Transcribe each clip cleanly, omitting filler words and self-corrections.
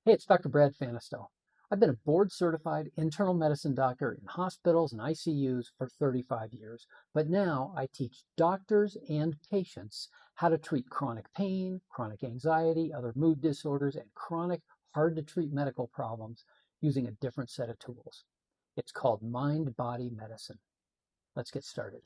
Hey, it's Dr. Brad Fanistow. I've been a board-certified internal medicine doctor in hospitals and ICUs for 35 years, but now I teach doctors and patients how to treat chronic pain, chronic anxiety, other mood disorders, and chronic, hard-to-treat medical problems using a different set of tools. It's called mind-body medicine. Let's get started.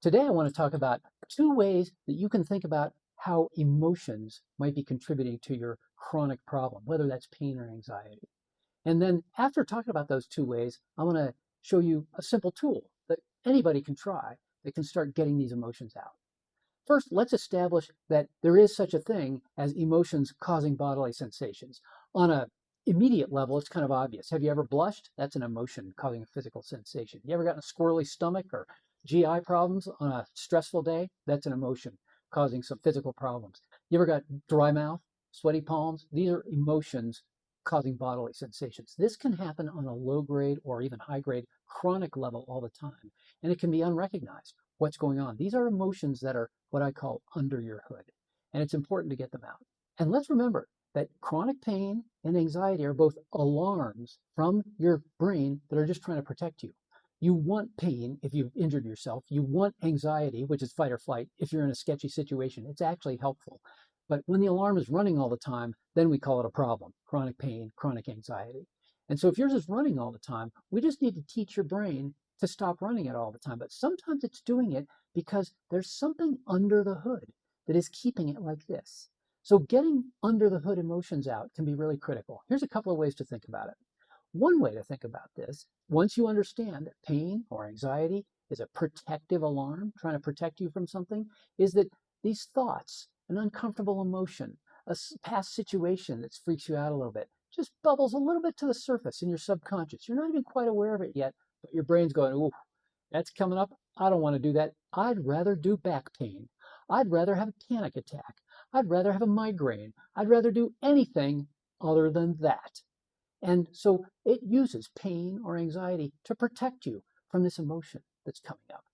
Today, I want to talk about two ways that you can think about how emotions might be contributing to your chronic problem, whether that's pain or anxiety. And then after talking about those two ways, I want to show you a simple tool that anybody can try that can start getting these emotions out. First, let's establish that there is such a thing as emotions causing bodily sensations. On a immediate level, it's kind of obvious. Have you ever blushed? That's an emotion causing a physical sensation. You ever gotten a squirrely stomach or GI problems on a stressful day? That's an emotion causing some physical problems. You ever got dry mouth, sweaty palms? These are emotions causing bodily sensations. This can happen on a low grade or even high grade chronic level all the time, and it can be unrecognized. What's going on? These are emotions that are what I call under your hood, and it's important to get them out. And let's remember that chronic pain and anxiety are both alarms from your brain that are just trying to protect you. You want pain if you've injured yourself. You want anxiety, which is fight or flight, if you're in a sketchy situation. It's actually helpful. But when the alarm is running all the time, then we call it a problem, chronic pain, chronic anxiety. And so if yours is running all the time, we just need to teach your brain to stop running it all the time. But sometimes it's doing it because there's something under the hood that is keeping it like this. So getting under the hood emotions out can be really critical. Here's a couple of ways to think about it. One way to think about this, once you understand that pain or anxiety is a protective alarm trying to protect you from something, is that these thoughts, an uncomfortable emotion, a past situation that freaks you out a little bit, just bubbles a little bit to the surface in your subconscious. You're not even quite aware of it yet, but your brain's going, ooh, that's coming up. I don't want to do that. I'd rather do back pain. I'd rather have a panic attack. I'd rather have a migraine. I'd rather do anything other than that. And so it uses pain or anxiety to protect you from this emotion that's coming up.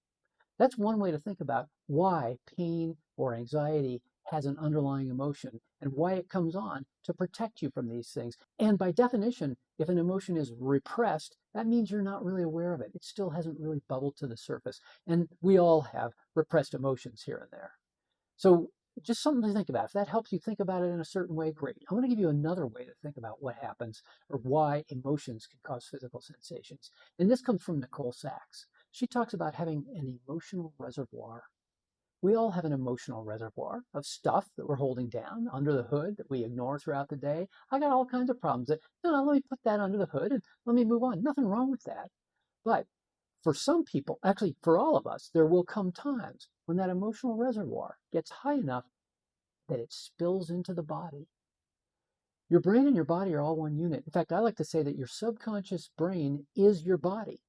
That's one way to think about why pain or anxiety has an underlying emotion and why it comes on to protect you from these things. And by definition, if an emotion is repressed, that means you're not really aware of it. It still hasn't really bubbled to the surface. And we all have repressed emotions here and there. So just something to think about. If that helps you think about it in a certain way, great. I want to give you another way to think about what happens or why emotions can cause physical sensations. And this comes from Nicole Sachs. She talks about having an emotional reservoir. We all have an emotional reservoir of stuff that we're holding down under the hood that we ignore throughout the day. I got all kinds of problems that, no, let me put that under the hood and let me move on. Nothing wrong with that. But for some people, actually for all of us, there will come times when that emotional reservoir gets high enough that it spills into the body. Your brain and your body are all one unit. In fact, I like to say that your subconscious brain is your body.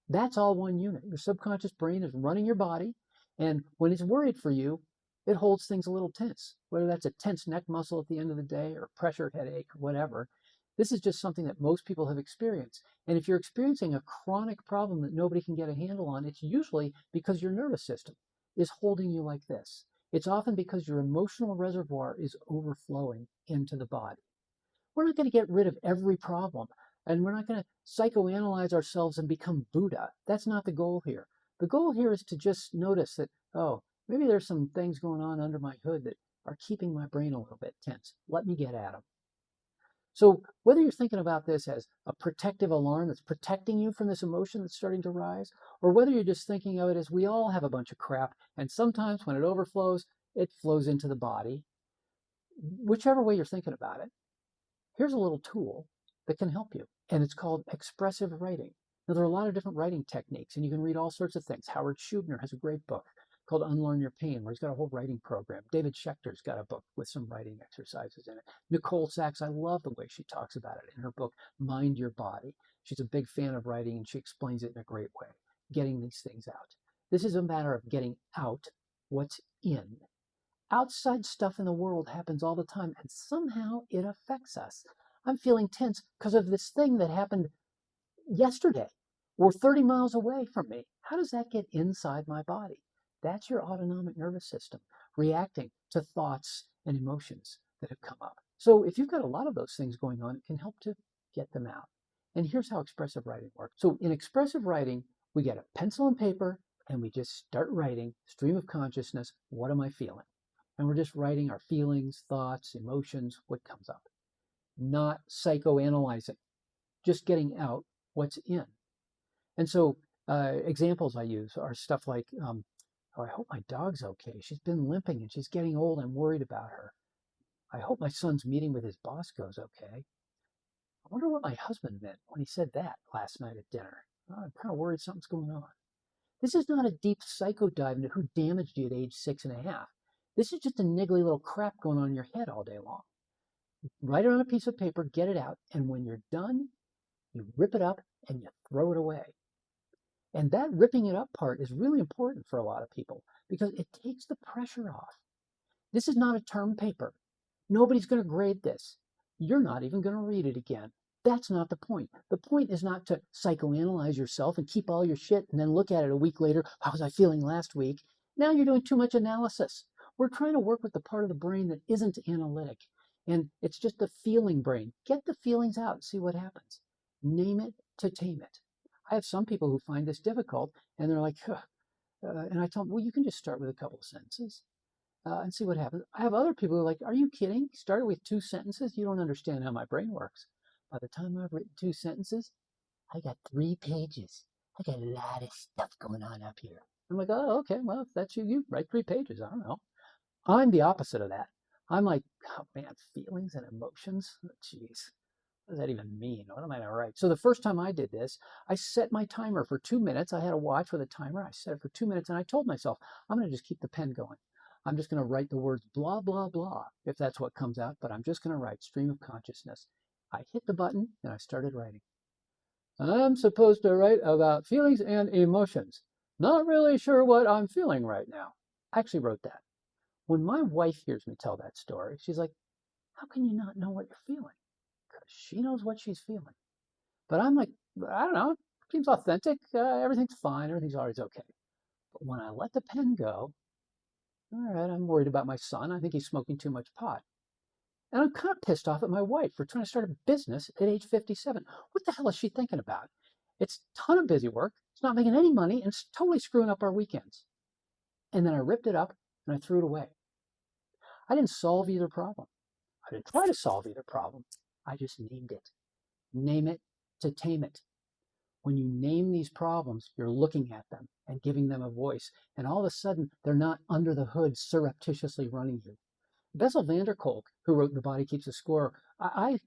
That's all one unit. Your subconscious brain is running your body, and when it's worried for you, it holds things a little tense, whether that's a tense neck muscle at the end of the day or a pressure headache or whatever. This is just something that most people have experienced. And if you're experiencing a chronic problem that nobody can get a handle on, it's usually because your nervous system is holding you like this. It's often because your emotional reservoir is overflowing into the body. We're not going to get rid of every problem, and we're not going to psychoanalyze ourselves and become Buddha. That's not the goal here. The goal here is to just notice that, oh, maybe there's some things going on under my hood that are keeping my brain a little bit tense. Let me get at them. So whether you're thinking about this as a protective alarm that's protecting you from this emotion that's starting to rise, or whether you're just thinking of it as we all have a bunch of crap, and sometimes when it overflows, it flows into the body, whichever way you're thinking about it, here's a little tool that can help you, and it's called expressive writing. Now, there are a lot of different writing techniques, and you can read all sorts of things. Howard Schubner has a great book called Unlearn Your Pain, where he's got a whole writing program. David Schechter's got a book with some writing exercises in it. Nicole Sachs, I love the way she talks about it in her book, Mind Your Body. She's a big fan of writing, and she explains it in a great way, getting these things out. This is a matter of getting out what's in. Outside stuff in the world happens all the time, and somehow it affects us. I'm feeling tense because of this thing that happened yesterday or 30 miles away from me. How does that get inside my body? That's your autonomic nervous system reacting to thoughts and emotions that have come up. So if you've got a lot of those things going on, it can help to get them out. And here's how expressive writing works. So in expressive writing, we get a pencil and paper and we just start writing stream of consciousness. What am I feeling? And we're just writing our feelings, thoughts, emotions, what comes up, not psychoanalyzing, just getting out what's in. And so examples I use are stuff like, oh, I hope my dog's okay. She's been limping and she's getting old. I'm worried about her. I hope my son's meeting with his boss goes okay. I wonder what my husband meant when he said that last night at dinner. Oh, I'm kind of worried something's going on. This is not a deep psycho dive into who damaged you at age 6.5. This is just a niggly little crap going on in your head all day long. Write it on a piece of paper, get it out, and when you're done, you rip it up and you throw it away. And that ripping it up part is really important for a lot of people because it takes the pressure off. This is not a term paper. Nobody's going to grade this. You're not even going to read it again. That's not the point. The point is not to psychoanalyze yourself and keep all your shit and then look at it a week later. How was I feeling last week? Now you're doing too much analysis. We're trying to work with the part of the brain that isn't analytic. And it's just the feeling brain. Get the feelings out and see what happens. Name it to tame it. I have some people who find this difficult and they're like, and I tell them, well, you can just start with a couple of sentences and see what happens. I have other people who are like, are you kidding? Started with 2 sentences? You don't understand how my brain works. By the time I've written 2 sentences, I got 3 pages. I got a lot of stuff going on up here. I'm like, oh, okay, well, if that's you, you write 3 pages. I don't know. I'm the opposite of that. I'm like, oh man, feelings and emotions? Jeez. What does that even mean? What am I going to write? So the first time I did this, I set my timer for 2 minutes. I had a watch with a timer. I set it for 2 minutes and I told myself, I'm going to just keep the pen going. I'm just going to write the words blah, blah, blah, if that's what comes out, but I'm just going to write stream of consciousness. I hit the button and I started writing. I'm supposed to write about feelings and emotions. Not really sure what I'm feeling right now. I actually wrote that. When my wife hears me tell that story, she's like, how can you not know what you're feeling? Because she knows what she's feeling. But I'm like, I don't know, seems authentic. Everything's fine. Everything's always okay. But when I let the pen go, all right, I'm worried about my son. I think he's smoking too much pot. And I'm kind of pissed off at my wife for trying to start a business at age 57. What the hell is she thinking about? It's a ton of busy work. It's not making any money, and it's totally screwing up our weekends. And then I ripped it up and I threw it away. I didn't solve either problem. I didn't try to solve either problem. I just named it. Name it to tame it. When you name these problems, you're looking at them and giving them a voice. And all of a sudden, they're not under the hood surreptitiously running you. Bessel van der Kolk, who wrote The Body Keeps the Score, I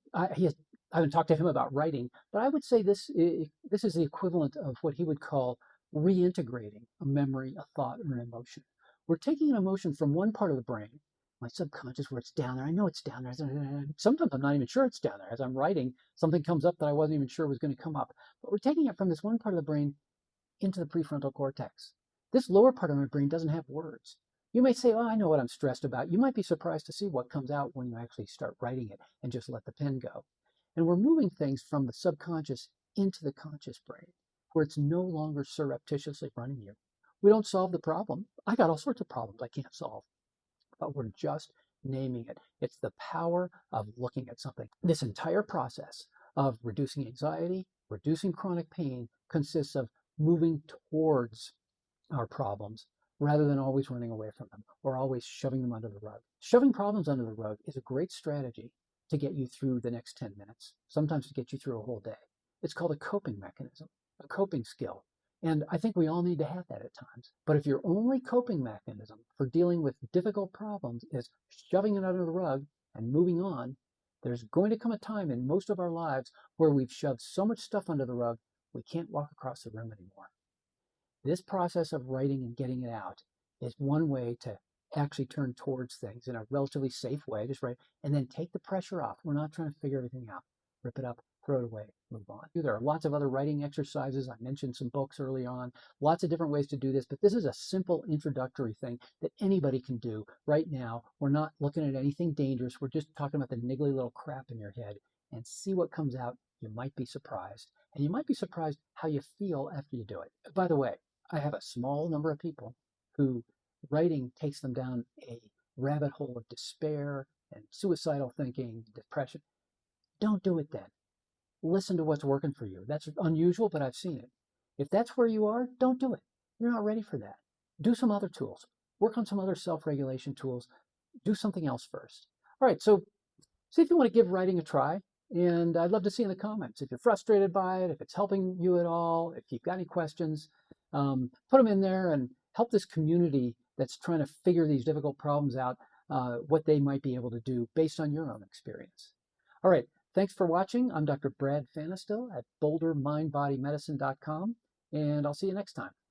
haven't talked to him about writing, but I would say this is the equivalent of what he would call reintegrating a memory, a thought, or an emotion. We're taking an emotion from one part of the brain, my subconscious, where it's down there. I know it's down there. Sometimes I'm not even sure it's down there. As I'm writing, something comes up that I wasn't even sure was going to come up. But we're taking it from this one part of the brain into the prefrontal cortex. This lower part of my brain doesn't have words. You may say, oh, I know what I'm stressed about. You might be surprised to see what comes out when you actually start writing it and just let the pen go. And we're moving things from the subconscious into the conscious brain, where it's no longer surreptitiously running you. We don't solve the problem. I got all sorts of problems I can't solve, but we're just naming it. It's the power of looking at something. This entire process of reducing anxiety, reducing chronic pain consists of moving towards our problems rather than always running away from them or always shoving them under the rug. Shoving problems under the rug is a great strategy to get you through the next 10 minutes, sometimes to get you through a whole day. It's called a coping mechanism, a coping skill. And I think we all need to have that at times. But if your only coping mechanism for dealing with difficult problems is shoving it under the rug and moving on, there's going to come a time in most of our lives where we've shoved so much stuff under the rug, we can't walk across the room anymore. This process of writing and getting it out is one way to actually turn towards things in a relatively safe way. Just write and then take the pressure off. We're not trying to figure everything out. Rip it up, throw it away, move on. There are lots of other writing exercises. I mentioned some books early on, lots of different ways to do this, but this is a simple introductory thing that anybody can do right now. We're not looking at anything dangerous. We're just talking about the niggly little crap in your head and see what comes out. You might be surprised. And you might be surprised how you feel after you do it. By the way, I have a small number of people who writing takes them down a rabbit hole of despair and suicidal thinking, depression, don't do it then. Listen to what's working for you. That's unusual, but I've seen it. If that's where you are, don't do it. You're not ready for that. Do some other tools. Work on some other self-regulation tools. Do something else first. All right, so see if you want to give writing a try. And I'd love to see in the comments if you're frustrated by it, if it's helping you at all, if you've got any questions, put them in there and help this community that's trying to figure these difficult problems out, what they might be able to do based on your own experience. All right, thanks for watching. I'm Dr. Brad Fanistil at BoulderMindBodyMedicine.com, and I'll see you next time.